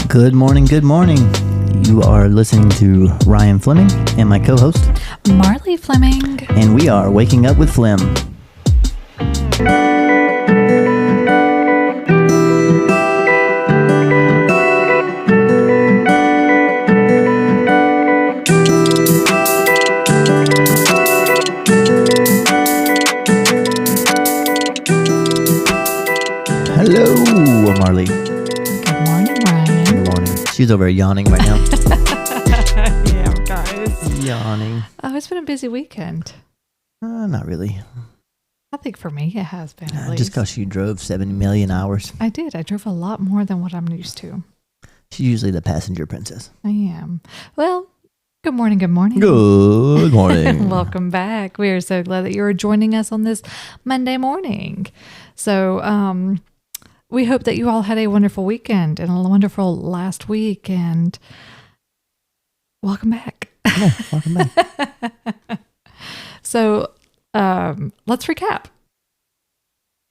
Good morning, good morning. You are listening to Ryan Fleming and my co-host, Marlee Fleming. and we are Waking Up with Flem. Hello, Marlee. Good morning, Ryan. Good morning. She's over yawning right now. Yeah, guys. Yawning. Oh, it's been a busy weekend. Not really. I think for me it has been at Just least. because you drove 70 million hours. I did. I drove a lot more than what I'm used to. She's usually the passenger princess. I am. Well, good morning. Good morning. Good morning. Welcome back. We are so glad that you're joining us on this Monday morning. So, we hope that you all had a wonderful weekend and a wonderful last week, and welcome back. Yeah, welcome back. So, let's recap.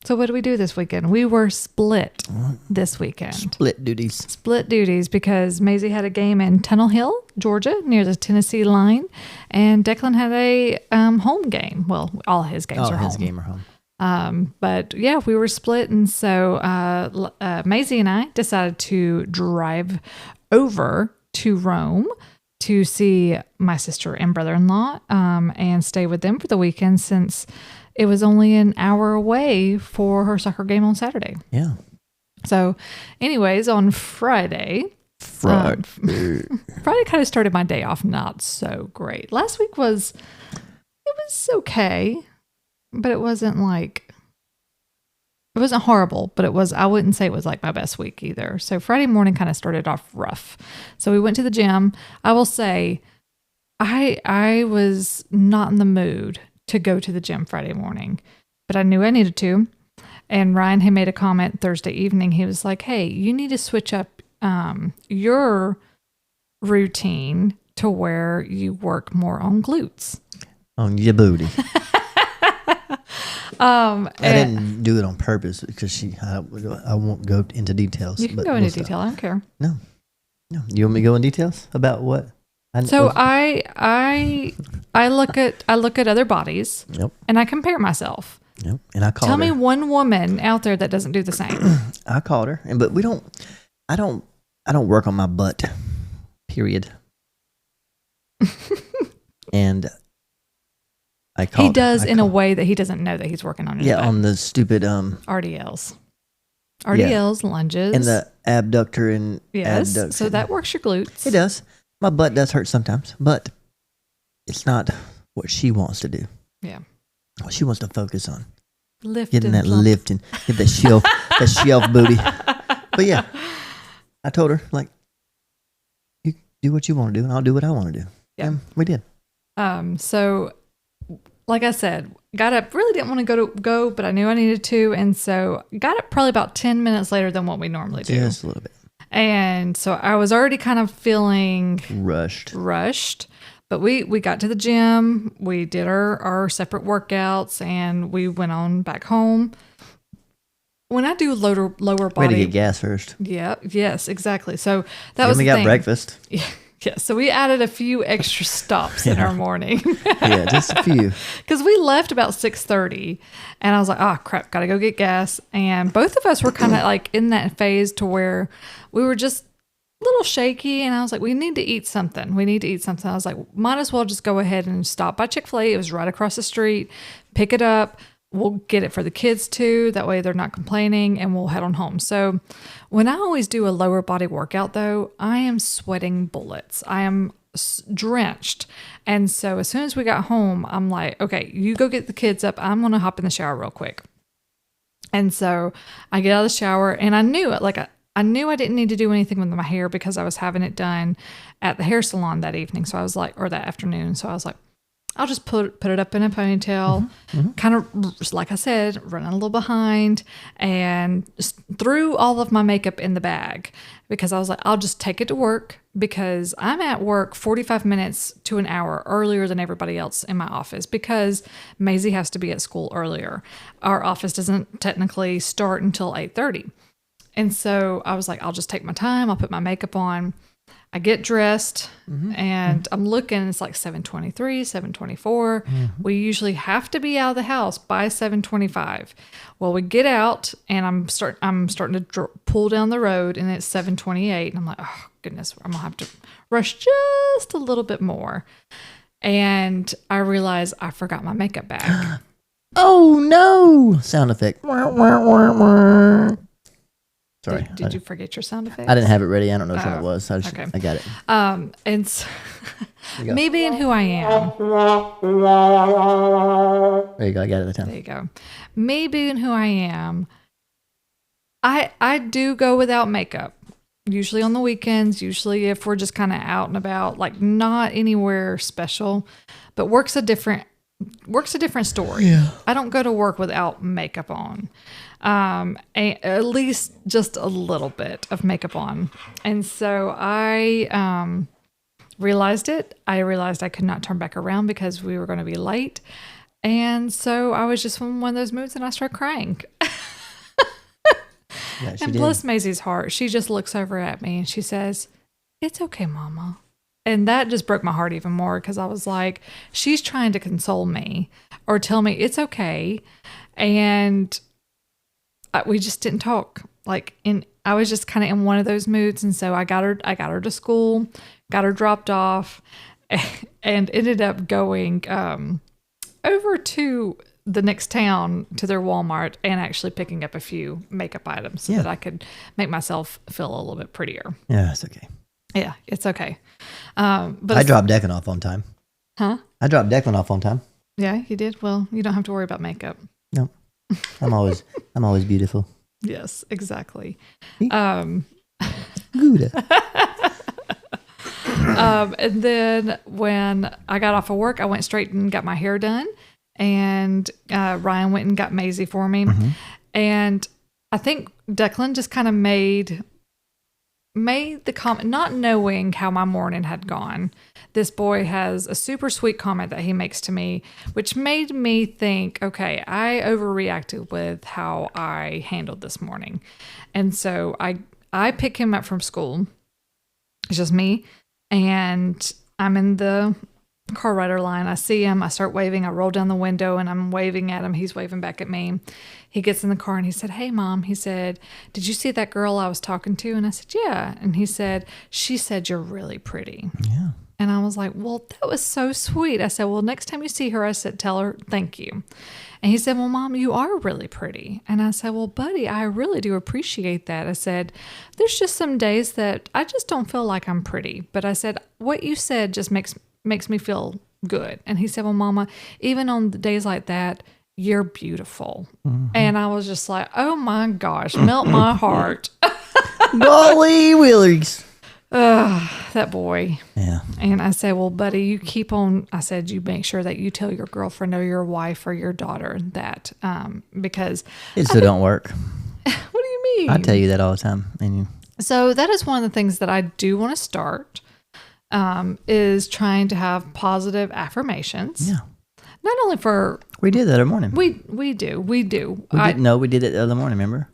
So what did we do this weekend? We were split this weekend. Split duties. Split duties because Maizee had a game in Tunnel Hill, Georgia, near the Tennessee line, and Declan had a home game. Well, all his games are home. His game are home. But yeah, we were split, and so Maizee and I decided to drive over to Rome to see my sister and brother-in-law and stay with them for the weekend, since it was only an hour away for her soccer game on Saturday. Yeah. So anyways, on Friday kind of started my day off not so great. Last week was okay, but it wasn't horrible, but I wouldn't say it was like my best week either. So Friday morning kind of started off rough. So we went to the gym. I will say I was not in the mood to go to the gym Friday morning, but I knew I needed to. And Ryan had made a comment Thursday evening. He was like, hey, you need to switch up your routine to where you work more on glutes. On your booty. I didn't do it on purpose because I won't go into details. You can go into detail. I don't care. No. You want me to go in details about what? I look at other bodies. Yep. And I compare myself. Yep. And I called her. Tell me one woman out there that doesn't do the same. I called her, but I don't work on my butt. Period. And I called. He does in a way that he doesn't know that he's working on his butt. On the stupid RDLs, yeah. lunges, and the abductor and yes. abduction. So that works your glutes. It does. My butt does hurt sometimes, but it's not what she wants to do. Yeah. What she wants to focus on. Lifting. Getting that lifting. Get that shelf, that shelf booty. But yeah, I told her, like, you do what you want to do and I'll do what I want to do. Yeah. And we did. So like I said, got up, really didn't want to go, but I knew I needed to. And so got up probably about 10 minutes later than what we normally do. Just a little bit. And so I was already kind of feeling rushed, but we got to the gym, we did our separate workouts, and we went on back home. When I do lower body, we had to get gas first. Yeah, yes, exactly. So that was we the got thing. breakfast. Yeah, so we added a few extra stops in our morning. Yeah, just a few. Because we left about 6:30, and I was like, oh, crap, got to go get gas. And both of us were kind of like in that phase to where we were just a little shaky, and I was like, we need to eat something. I was like, might as well just go ahead and stop by Chick-fil-A. It was right across the street. Pick it up. We'll get it for the kids too. That way they're not complaining, and we'll head on home. So when I always do a lower body workout though, I am sweating bullets. I am drenched. And so as soon as we got home, I'm like, okay, you go get the kids up. I'm going to hop in the shower real quick. And so I get out of the shower, and I knew it. Like I knew I didn't need to do anything with my hair because I was having it done at the hair salon that evening. So I was like, or that afternoon. So I was like, I'll just put it up in a ponytail, kind of, like I said, running a little behind, and threw all of my makeup in the bag because I was like, I'll just take it to work because I'm at work 45 minutes to an hour earlier than everybody else in my office because Maizee has to be at school earlier. Our office doesn't technically start until 8:30. And so I was like, I'll just take my time. I'll put my makeup on. I get dressed and I'm looking, it's like 7:23, 7:24. We usually have to be out of the house by 7:25. Well, we get out and I'm starting to pull down the road and it's 7:28 and I'm like, oh goodness, I'm gonna have to rush just a little bit more. And I realized I forgot my makeup bag. Oh no! Sound effect. Sorry. Did you forget your sound effect? I didn't have it ready. I don't know which one it was. I got it. And so, me being who I am. There you go. I got it that time. There you go. Me being who I am, I do go without makeup. Usually on the weekends, usually if we're just kind of out and about, like not anywhere special, but work's a different story. Yeah. I don't go to work without makeup on. At least just a little bit of makeup on. And so I realized it. I realized I could not turn back around because we were going to be late. And so I was just in one of those moods and I started crying. Yeah, and bless Maisie's heart. She just looks over at me and she says, "It's okay, Mama." And that just broke my heart even more because I was like, she's trying to console me or tell me it's okay. And we just didn't talk. I was just kind of in one of those moods. And so I got her to school, got her dropped off, and ended up going over to the next town to their Walmart and actually picking up a few makeup items so that I could make myself feel a little bit prettier. Yeah, it's okay. Yeah, it's okay. But I dropped Declan off on time. Huh? I dropped Declan off on time. Yeah, you did? Well, you don't have to worry about makeup. No. I'm always beautiful. Yes, exactly. Good. And then when I got off of work, I went straight and got my hair done. And Ryan went and got Maizee for me. And I think Declan just kind of made the comment, not knowing how my morning had gone. This boy has a super sweet comment that he makes to me, which made me think, okay, I overreacted with how I handled this morning. And so I pick him up from school. It's just me. And I'm in the car rider line. I see him. I start waving. I roll down the window and I'm waving at him. He's waving back at me. He gets in the car and he said, "Hey, Mom," he said, "did you see that girl I was talking to?" And I said, "Yeah." And he said, "She said you're really pretty." Yeah. And I was like, "Well, that was so sweet." I said, "Well, next time you see her," I said, "tell her thank you." And he said, "Well, Mom, you are really pretty." And I said, "Well, buddy, I really do appreciate that." I said, "There's just some days that I just don't feel like I'm pretty." But I said, "What you said just makes me feel good." And he said, "Well, Mama, even on the days like that, you're beautiful." And I was just like, oh my gosh, melt my heart. Golly Willies. That boy. Yeah. And I said, "Well, buddy, you keep on," I said, "you make sure that you tell your girlfriend or your wife or your daughter that, because It still don't work. What do you mean? I tell you that all the time. And So that is one of the things that I do want to start, is trying to have positive affirmations. yeah. Not only for We did that other morning. we do. We did it the other morning, remember?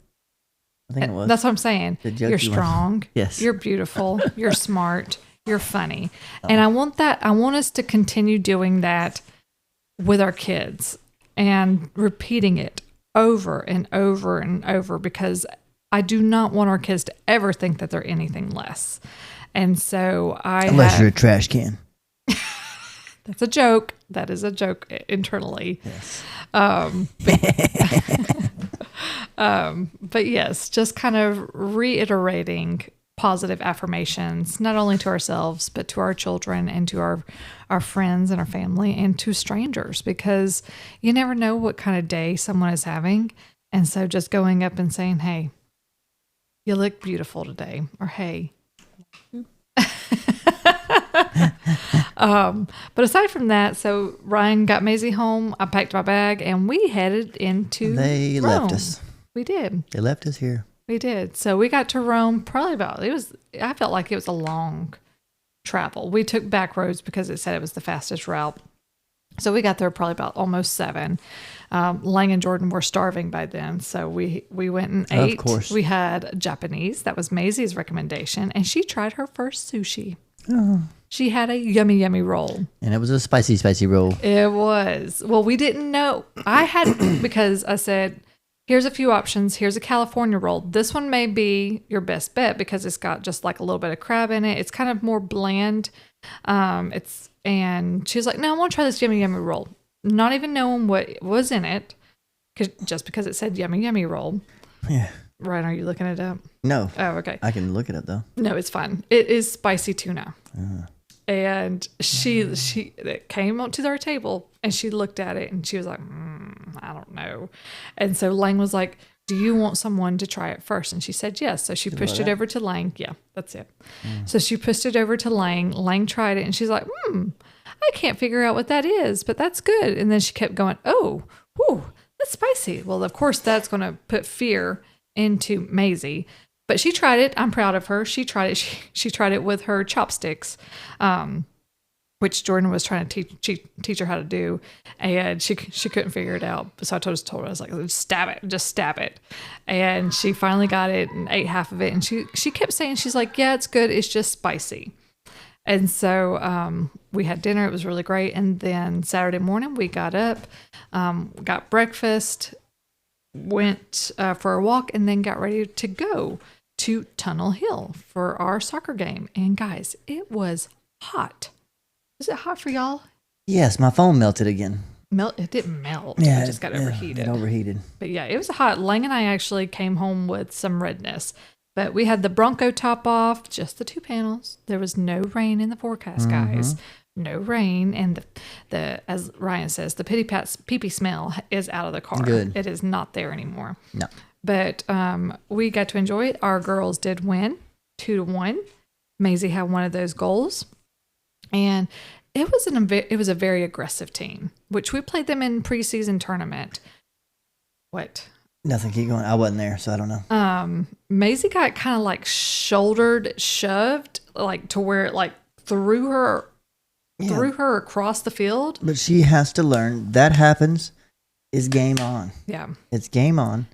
I think it was. That's what I'm saying. The You're jokey one. strong. Yes. You're beautiful. You're smart. You're funny. And I want us to continue doing that with our kids and repeating it over and over and over, because I do not want our kids to ever think that they're anything less. And so Unless you're a trash can. That's a joke. That is a joke internally. Yes. But yes, just kind of reiterating positive affirmations, not only to ourselves, but to our children and to our friends and our family and to strangers, because you never know what kind of day someone is having. And so just going up and saying, "Hey, you look beautiful today," or "Hey." But aside from that, so Ryan got Maizee home. I packed my bag and we headed into They Rome. left us. We did. They left us here. We did. So we got to Rome I felt like it was a long travel. We took back roads because it said it was the fastest route. So we got there probably about almost 7. Lang and Jordan were starving by then. So we went and ate. Of course. We had Japanese. That was Maizee's recommendation. And she tried her first sushi. Oh. She had a yummy, yummy roll. And it was a spicy, spicy roll. It was. Well, we didn't know. I had, because I said, here's a few options. Here's a California roll. This one may be your best bet because it's got just like a little bit of crab in it. It's kind of more bland. And she was like, no, I want to try this yummy, yummy roll. Not even knowing what was in it, just because it said yummy, yummy roll. Yeah. Right, are you looking it up? No. Oh, okay. I can look it up, though. No, it's fine. It is spicy tuna. And it came up to our table, and she looked at it, and she was like, I don't know. And so Lang was like, do you want someone to try it first? And she said yes. So she pushed it over to Lang. Yeah, that's it. So she pushed it over to Lang. Lang tried it, and she's like, I can't figure out what that is, but that's good. And then she kept going, oh, whew, that's spicy. Well, of course, that's going to put fear into Maizee. But she tried it. I'm proud of her. She tried it. She tried it with her chopsticks, which Jordan was trying to teach her how to do, and she couldn't figure it out. So I told her, I was like, just stab it. And she finally got it and ate half of it. And she kept saying, she's like, yeah, it's good. It's just spicy. And so we had dinner. It was really great. And then Saturday morning we got up, got breakfast, went for a walk, and then got ready to go to Tunnel Hill for our soccer game. And guys, it was hot. Was it hot for y'all? Yes, my phone melted again. It didn't melt. Yeah, It just got overheated. It overheated. But yeah, it was hot. Lang and I actually came home with some redness. But we had the Bronco top off, just the 2 panels. There was no rain in the forecast, guys. No rain. And the as Ryan says, the pee-pee smell is out of the car. Good. It is not there anymore. No. But we got to enjoy it. Our girls did win 2-1. Maizee had one of those goals. And it was a very aggressive team, which we played them in preseason tournament. What? Nothing. Keep going. I wasn't there, so I don't know. Maizee got kind of like shoved, like to where it like threw her across the field. But she has to learn that happens is game on. Yeah. It's game on.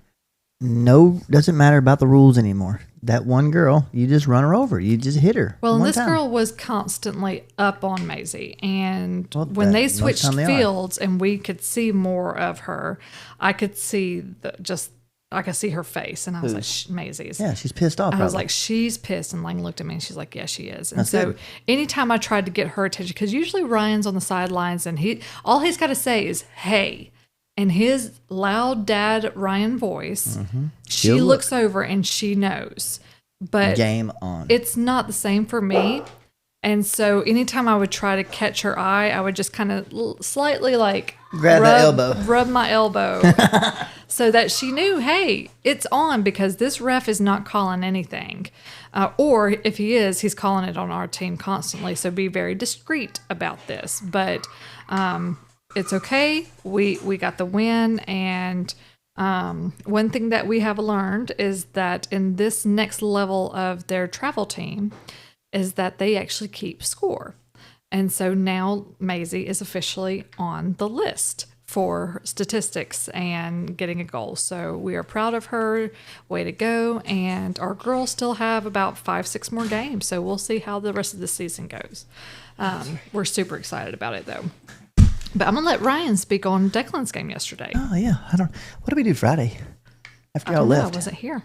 No, doesn't matter about the rules anymore. That one girl, you just run her over. You just hit her. Well, and this girl was constantly up on Maizee. And when they switched fields and we could see more of her, I could see her face. And I was like, Maizee. Yeah, she's pissed off. I was like, she's pissed. And Lang looked at me and she's like, yeah, she is. And so anytime I tried to get her attention, because usually Ryan's on the sidelines and all he's got to say is, hey. In his loud dad Ryan voice, she looks over and she knows. But game on. It's not the same for me. And so anytime I would try to catch her eye, I would just kind of slightly like rub my elbow so that she knew, hey, it's on, because this ref is not calling anything. Or if he is, he's calling it on our team constantly. So be very discreet about this. But it's okay. We got the win. And one thing that we have learned is that in this next level of their travel team is that they actually keep score. And so now Maizee is officially on the list for statistics and getting a goal. So we are proud of her. Way to go. And our girls still have about 5-6 more games. So we'll see how the rest of the season goes. We're super excited about it, though. But I'm going to let Ryan speak on Declan's game yesterday. Oh, yeah. What did we do Friday? After y'all left. I wasn't here.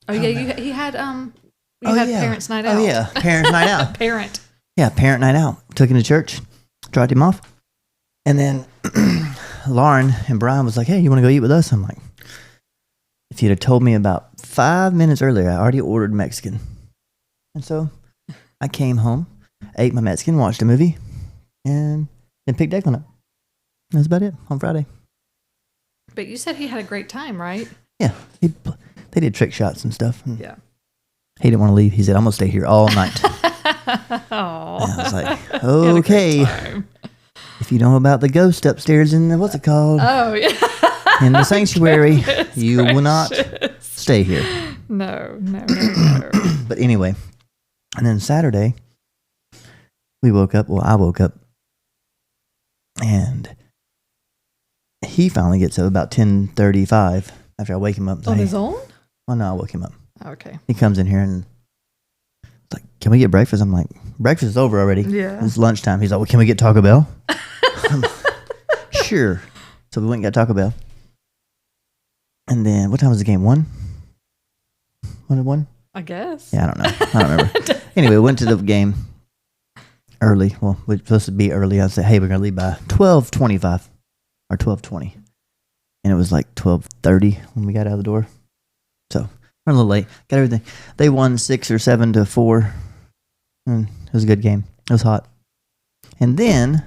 Oh, yeah. He had Parents' Night Out. Oh, yeah. Parents' Night Out. Parent. Yeah, Parent Night Out. Took him to church. Dropped him off. And then Lauren and Brian was like, hey, you want to go eat with us? I'm like, if you'd have told me about 5 minutes earlier, I already ordered Mexican. And so I came home, ate my Mexican, watched a movie, and then picked Declan up. That's about it on Friday. But you said he had a great time, right? Yeah. They did trick shots and stuff. And yeah. He didn't want to leave. He said, I'm going to stay here all night. Oh. I was like, okay. If you know about the ghost upstairs in the, what's it called? Oh, yeah. In the sanctuary, you will not stay here. No. But anyway, and then Saturday, I woke up And he finally gets up about 10:35 after I wake him up. On his own? Well, no, I woke him up. Okay. He comes in here and it's like, can we get breakfast? I'm like, breakfast is over already. Yeah. It's lunchtime. He's like, well, can we get Taco Bell? Sure. So we went and got Taco Bell. And then, what time was the game? 1? 1? I guess. Yeah, I don't know. I don't remember. Anyway, we went to the game early. Well, we were supposed to be early. I said, hey, we're going to leave by 12:25 or 12:20. And it was like 12:30 when we got out of the door. So we're a little late. Got everything. They won 6 or 7-4. And it was a good game. It was hot. And then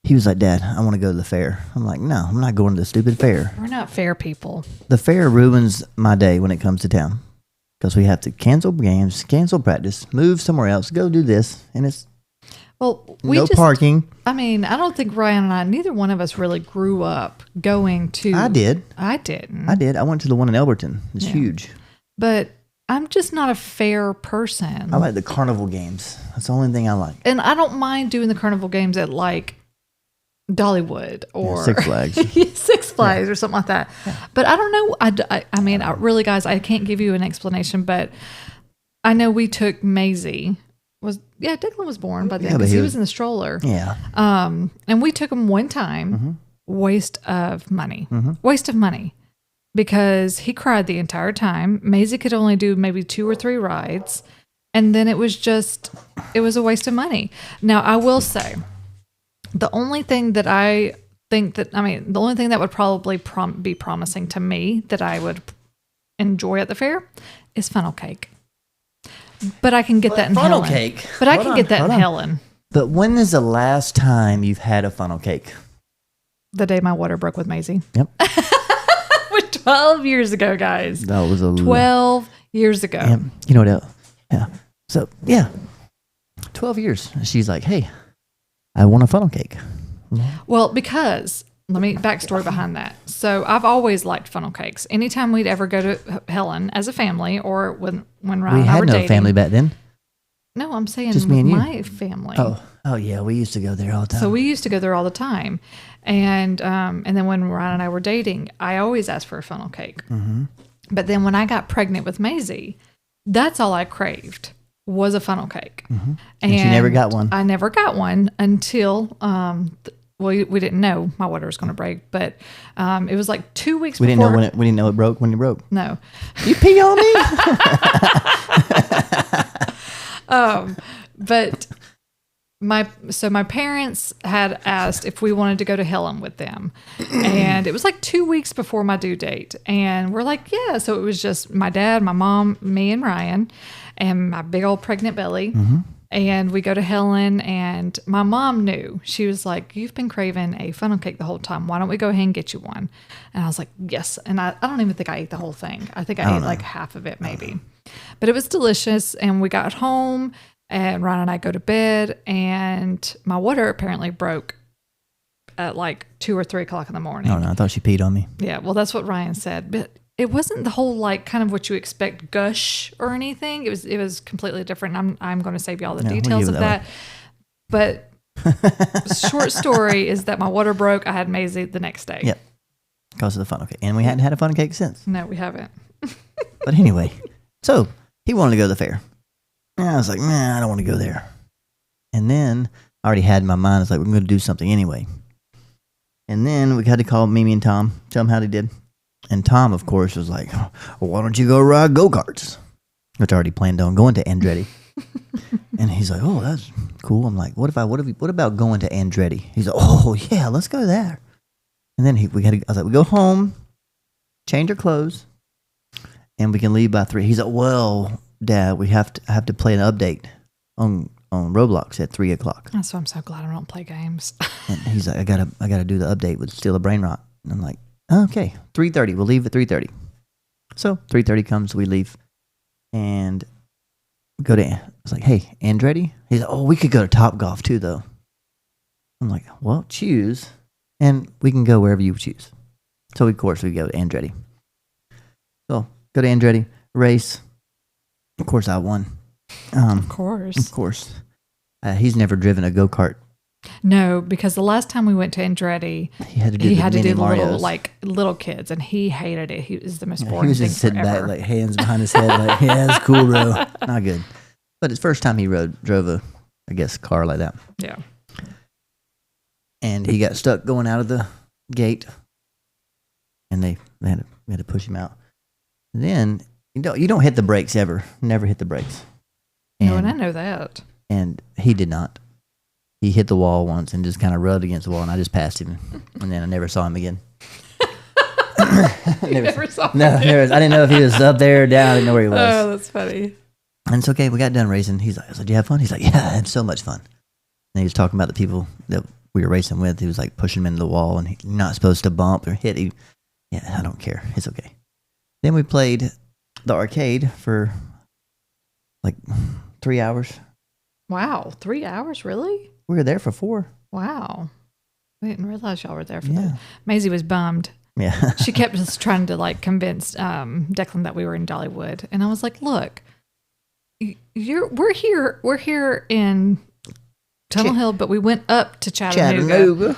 he was like, Dad, I want to go to the fair. I'm like, no, I'm not going to the stupid fair. We're not fair people. The fair ruins my day when it comes to town. Because we have to cancel games, cancel practice, move somewhere else, go do this. And it's no parking. I mean, I don't think Ryan and I, neither one of us really grew up going to. I did. I didn't. I did. I went to the one in Elberton. It's huge. But I'm just not a fair person. I like the carnival games. That's the only thing I like. And I don't mind doing the carnival games at like Dollywood or Six Flags. Six Flags or something like that. Yeah. But I don't know. I mean, really, guys, I can't give you an explanation, but I know we took Maizee. Declan was born by then because he was in the stroller. Yeah. And we took him one time. Mm-hmm. Waste of money. Mm-hmm. Waste of money. Because he cried the entire time. Maizee could only do maybe 2 or 3 rides. And then it was a waste of money. Now, I will say, the only thing that the only thing that would probably be promising to me that I would enjoy at the fair is funnel cake. But I can get that in funnel Helen. Cake. But I can get that in Helen. But when is the last time you've had a funnel cake? The day my water broke with Maizee. Yep. 12 years ago, guys. That was 12 years ago. Yeah. You know what else? Yeah. So, yeah. 12 years. She's like, hey, I want a funnel cake. Well, because, let me, backstory behind that. So, I've always liked funnel cakes. Anytime we'd ever go to Helen as a family or when Ryan and I were dating. We had no family back then. No, I'm saying just me and my family. Oh, yeah. We used to go there all the time. So, we used to go there all the time. And then when Ryan and I were dating, I always asked for a funnel cake. Mm-hmm. But then when I got pregnant with Maizee, that's all I craved was a funnel cake. Mm-hmm. And you never got one. I never got one until, we didn't know my water was going to break, but it was like 2 weeks before. We didn't know it broke when it broke. No. You pee on me? But my parents had asked if we wanted to go to Helen with them, and it was like 2 weeks before my due date, and we're like, yeah. So it was just my dad, my mom, me, and Ryan, and my big old pregnant belly. Mm-hmm. And we go to Helen, and my mom knew. She was like, you've been craving a funnel cake the whole time. Why don't we go ahead and get you one? And I was like, yes. And I don't even think I ate the whole thing. I think I ate like half of it maybe. But it was delicious. And we got home, and Ryan and I go to bed, and my water apparently broke at like 2 or 3 o'clock in the morning. Oh, no. I thought she peed on me. Yeah, well, that's what Ryan said. But it wasn't the whole like kind of what you expect gush or anything. It was completely different. I'm going to save you all the details of that. But short story is that my water broke. I had Maizee the next day. Yep, because of the funnel cake, and we hadn't had a funnel cake since. No, we haven't. But anyway, so he wanted to go to the fair. And I was like, man, I don't want to go there. And then I already had in my mind, it's like, we're going to do something anyway. And then we had to call Mimi and Tom, tell them how they did. And Tom, of course, was like, well, why don't you go ride go-karts? Which I already planned on going to Andretti. And he's like, oh, that's cool. I'm like, what about going to Andretti? He's like, oh, yeah, let's go there. And then I was like, we go home, change our clothes, and we can leave by 3. He's like, well, Dad, I have to play an update on Roblox at 3 o'clock. That's why I'm so glad I don't play games. And he's like, I gotta do the update with Steal a Brain Rot. And I'm like, okay, 3:30. We'll leave at 3:30. So 3:30 comes, we leave, and go to. I was like, hey, Andretti. He's like, oh, we could go to Top Golf too, though. I'm like, well, choose, and we can go wherever you choose. So of course we go to Andretti. So go to Andretti, race. Of course I won. Of course. Of course. He's never driven a go-kart No, because the last time we went to Andretti, He had to do he the had to mini do the Marios. little kids, and he hated it. He was the most Yeah, boring he was thing just sitting forever. back, like hands behind his head, like, yeah, that's cool, bro. Not good. But it's first time he drove a, I guess, car like that. Yeah. And he got stuck going out of the gate, and we had to push him out. And then you don't hit the brakes ever. Never hit the brakes. No, and I know that. And he did not. He hit the wall once and just kind of rubbed against the wall, and I just passed him, and then I never saw him again. Never saw him. No, I didn't know if he was up there or down. I didn't know where he was. Oh, that's funny. And it's okay. We got done racing. He's like, I was like, "Do you have fun?" He's like, "Yeah, I had so much fun." And he was talking about the people that we were racing with. He was like pushing him into the wall, and you're not supposed to bump or hit. Yeah, I don't care. It's okay. Then we played the arcade for like 3 hours. Wow, 3 hours, really? We were there for 4. Wow. I didn't realize y'all were there for Yeah. that. Maisie was bummed. Yeah. She kept just trying to like convince Declan that we were in Dollywood, and I was like, "Look, we're here in Tunnel Hill, but we went up to Chattanooga.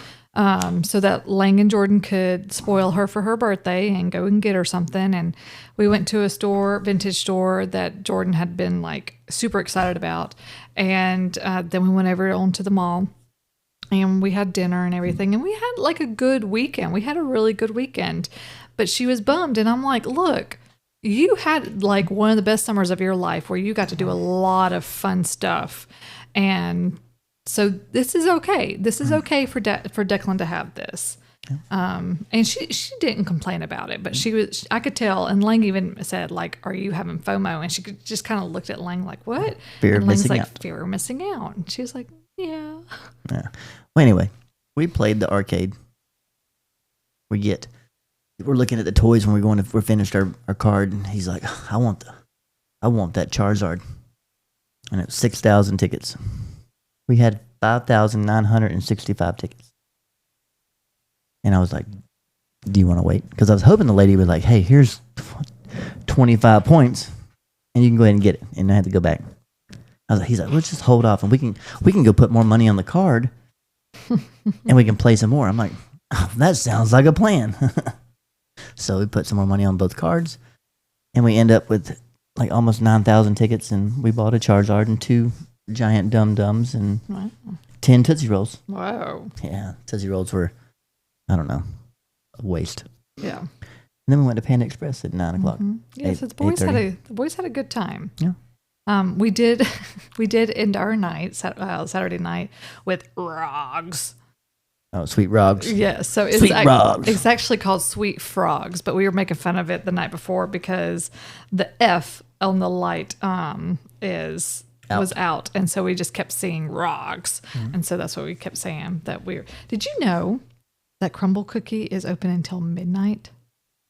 So that Lang and Jordan could spoil her for her birthday and go and get her something. And we went to a vintage store that Jordan had been like super excited about. And then we went over onto the mall and we had dinner and everything. And we had like a good weekend. We had a really good weekend. But she was bummed. And I'm like, look, you had like one of the best summers of your life where you got to do a lot of fun stuff. And so this is okay. This is okay for Declan to have this. And she didn't complain about it, but I could tell. And Lang even said like, "Are you having FOMO?" And she just kind of looked at Lang like, "What?" Fear and of Lang's missing like, out. "Fear of missing out." And she was like, "Yeah." Yeah. Well, anyway, we played the arcade. We're looking at the toys when we're finished our card, and he's like, I want that Charizard. And it was 6,000 tickets. We had 5,965 tickets. And I was like, do you want to wait? Because I was hoping the lady would like, hey, here's 25 points, and you can go ahead and get it. And I had to go back. He's like, let's just hold off, and we can go put more money on the card, and we can play some more. I'm like, oh, that sounds like a plan. So we put some more money on both cards, and we end up with like almost 9,000 tickets, and we bought a Charizard and 2 giant Dum-Dums and Wow. 10 Tootsie Rolls. Wow. Yeah, Tootsie Rolls were, I don't know, a waste. Yeah. And then we went to Panda Express at 9 o'clock. Mm-hmm. Yeah. So the boys had a good time. Yeah. We did end our night Saturday night with Rogs. Oh, Sweet Rogs. Yeah, so it's actually called Sweet Frogs, but we were making fun of it the night before because the F on the light was out, and so we just kept saying Rogs, and so that's what we kept saying. Did you know that Crumbl cookie is open until midnight?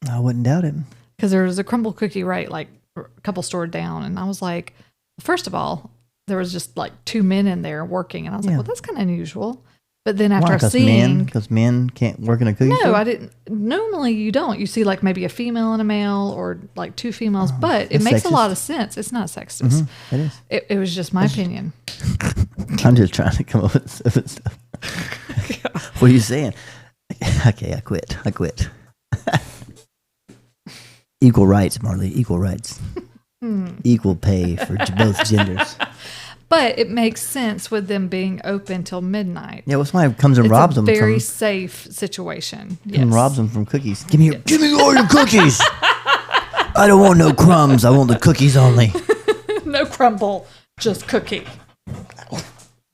I wouldn't doubt it. Because there was a Crumbl cookie right like a couple stores down, and I was like, first of all, there was just like 2 men in there working, and I was like, well, that's kind of unusual. But then after because men can't work in a cookie store? No, I didn't. Normally you don't. You see like maybe a female and a male or like 2 females, but it makes a lot of sense. It's not sexist. Mm-hmm. It is. It was just my opinion. I'm just trying to come up with stuff. What are you saying? Okay, I quit. Equal rights, Marlee. Equal rights. Equal pay for both genders. But it makes sense with them being open till midnight. Yeah, well, somebody comes and robs them. It's a very safe situation. Yes. And robs them from cookies. Give me all your cookies. I don't want no crumbs. I want the cookies only. No Crumbl, just cookie.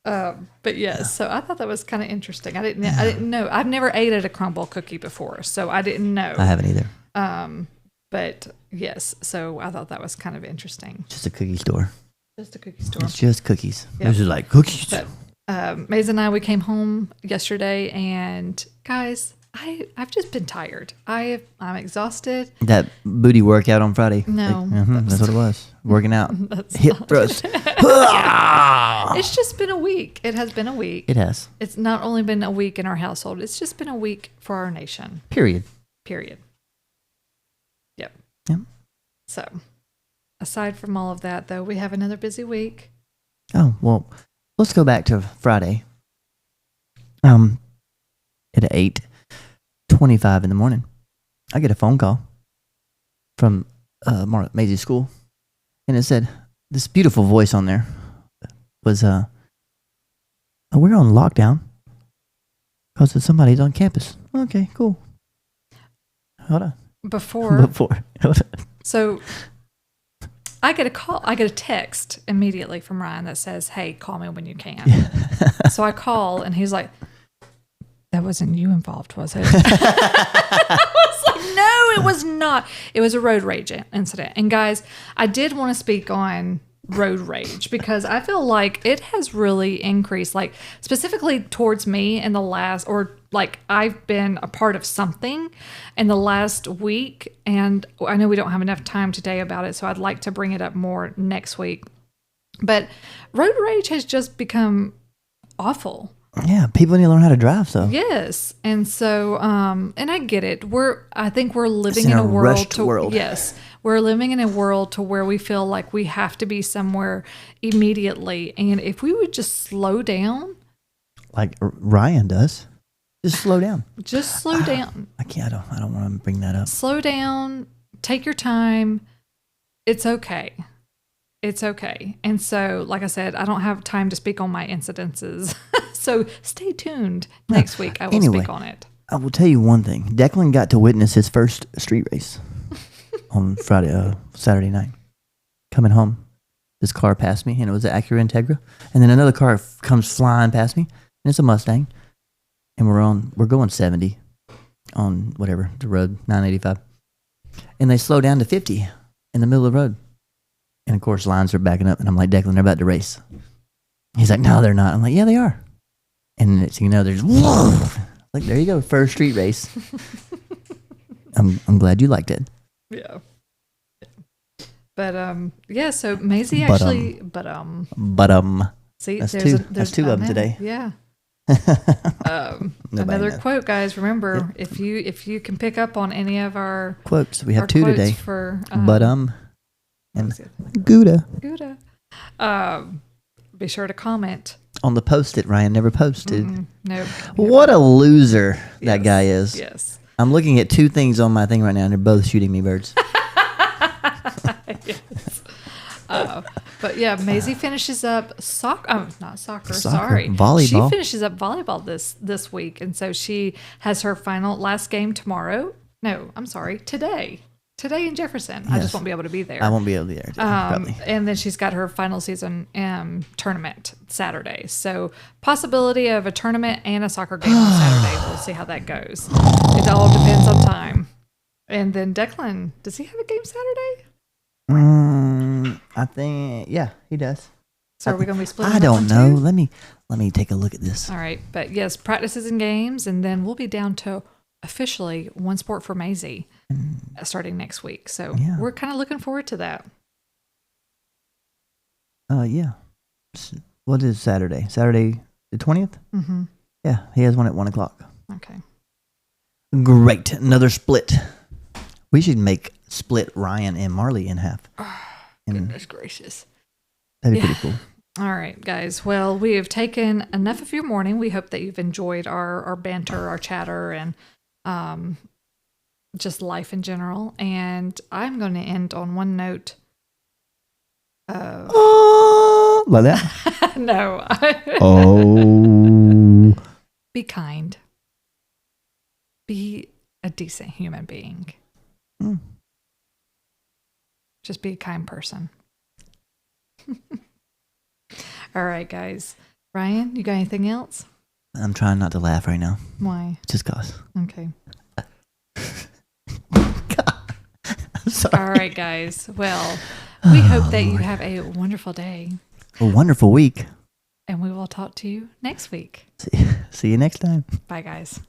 But yes, so I thought that was kind of interesting. I didn't know. I've never ate at a Crumbl cookie before, so I didn't know. I haven't either. But yes, so I thought that was kind of interesting. Just a cookie store. Just a cookie store. It's just cookies. Yep. It's just like cookies. But Maizee and I, we came home yesterday, and guys, I've just been tired. I'm exhausted. That booty workout on Friday. No, that's what it was. Working out. Hip thrust. It's just been a week. It has been a week. It has. It's not only been a week in our household. It's just been a week for our nation. Period. Yep. Yep. So, aside from all of that, though, we have another busy week. Oh, well, let's go back to Friday. At 8:25 in the morning, I get a phone call from Marlee and Maizee school, and it said, this beautiful voice on there was, we're on lockdown because somebody's on campus. Okay, cool. Hold on. Before. Hold on. So I get a text immediately from Ryan that says, hey, call me when you can. So I call and he's like, that wasn't you involved, was it? I was like, no, it was not. It was a road rage incident. And guys, I did want to speak on road rage because I feel like it has really increased, like specifically towards me in the last, or like I've been a part of something in the last week. And I know we don't have enough time today about it, so I'd like to bring it up more next week. But road rage has just become awful. Yeah, people need to learn how to drive, so. Yes. And so, and I get it. I think we're living in a world. Yes. We're living in a world to where we feel like we have to be somewhere immediately. And if we would just slow down. Like Ryan does. Just slow down. Just slow down. I don't want to bring that up. Slow down. Take your time. It's okay. It's okay. And so, like I said, I don't have time to speak on my incidences. So stay tuned. Next week I will speak on it. I will tell you one thing. Declan got to witness his first street race on Saturday night. Coming home, this car passed me, and it was an Acura Integra. And then another car comes flying past me, and it's a Mustang. And we're going 70 on whatever, the road, 985. And they slow down to 50 in the middle of the road. And of course, lines are backing up, and I'm like, Declan, they're about to race. He's like, no, they're not. I'm like, yeah, they are. And next thing you know, there's like, there you go, first street race. I'm glad you liked it. Yeah. But yeah. So Maizee actually, see, there's two of them today. Yeah. Another quote, guys. Remember, if you can pick up on any of our quotes, we have two today. For and Gouda. Be sure to comment on the post it Ryan never posted. Nope. What a loser that guy is. Yes. I'm looking at two things on my thing right now, and they're both shooting me birds. Yes. But yeah, Maizee finishes up not soccer. Sorry, volleyball. She finishes up volleyball this week, and so she has her last game tomorrow. No, I'm sorry, today. Today in Jefferson. Yes. I just won't be able to be there. I won't be able to be there. Probably. And then she's got her final season tournament Saturday. So possibility of a tournament and a soccer game on Saturday. We'll see how that goes. It all depends on time. And then Declan, does he have a game Saturday? I think, yeah, he does. So are we going to be splitting? I don't know. Let me take a look at this. All right. But yes, practices and games. And then we'll be down to officially one sport for Maizee starting next week. So we're kind of looking forward to that. Yeah. What is Saturday? Saturday the 20th? Mm-hmm. Yeah, he has one at 1 o'clock. Okay. Great. Another split. We should make split Ryan and Marlee in half. Oh, goodness gracious. That'd be pretty cool. All right, guys. Well, we have taken enough of your morning. We hope that you've enjoyed our banter, our chatter, and just life in general. And I'm going to end on one note. Like that? No. Oh. Be kind. Be a decent human being. Just be a kind person. All right, guys. Ryan, you got anything else? I'm trying not to laugh right now. Why? Just cause. Okay. God. I'm sorry. All right, guys. Well, we hope that you have a wonderful day. A wonderful week. And we will talk to you next week. See you next time. Bye, guys.